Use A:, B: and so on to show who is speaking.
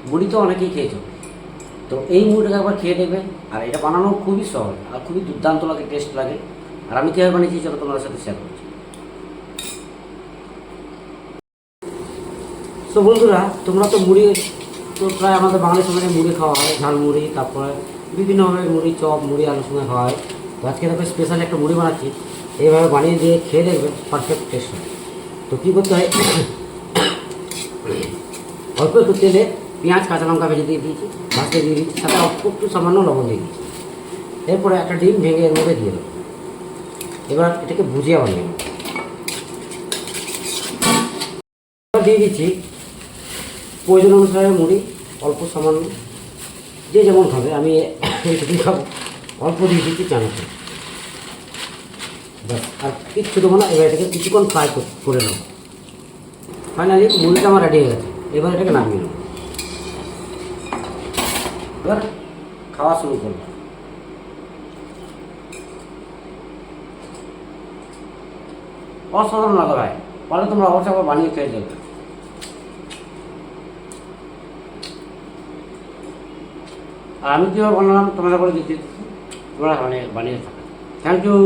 A: মুড়ি তো অনেকেই খেয়েছো, তো এই মুড়িটাকে একবার খেয়ে দেখবে। আর এটা বানানো খুবই সহজ আর খুবই দুর্দান্ত লাগে, টেস্ট লাগে। আর আমি কীভাবে বানিয়েছি চলো তোমাদের সাথে শেয়ার করছি। তো বন্ধুরা, তোমরা তো মুড়ি, তো প্রায় আমাদের বাঙালি সমাজে মুড়ি খাওয়া হয়, ঝাল মুড়ি, তারপরে বিভিন্নভাবে মুড়ি চপ, মুড়ি আলুর সঙ্গে খাওয়া হয়। তো আজকে দেখো স্পেশাল একটা মুড়ি বানাচ্ছি, এইভাবে বানিয়ে দিয়ে খেয়ে দেখবে, পারফেক্ট টেস্ট হয়। তো কী করতে হয়, অল্প একটু তেলে পেঁয়াজ কাঁচা লঙ্কা ভেজে দিয়ে দিয়েছি, ভাজতে দিয়ে দিয়েছি, সাথে অল্প একটু সামান্য লবণ দিয়ে দিয়েছি। এরপরে একটা ডিম ভেঙে এর মধ্যে দিয়ে দেবো। এবার এটাকে ভুজিয়া বানিয়ে নেব। এবার দিয়ে দিচ্ছি প্রয়োজন অনুসারে মুড়ি, অল্প সামান্য, যে যেমন খাবে, আমি এইটুকুই খাবো, অল্প দিয়ে দিচ্ছি চামচ। ব্যাস, আর কিচ্ছু দেবো না। এবার এটাকে কিছুক্ষণ ফ্রাই করে নেব। ফাইনালি মুড়িটা আমার রেডি হয়ে গেছে। এবার এটাকে নামিয়ে নেব। এবার খাওয়া শুরু করবো। অসাধারণ লাগে ভাই, পরে তোমরা অবশ্যই আবার বানিয়ে খেয়ে দেবে। আর আমি কীভাবে বানালাম তোমাদের করে দিচ্ছি, তোমরা বানিয়ে থাকো। Thank you.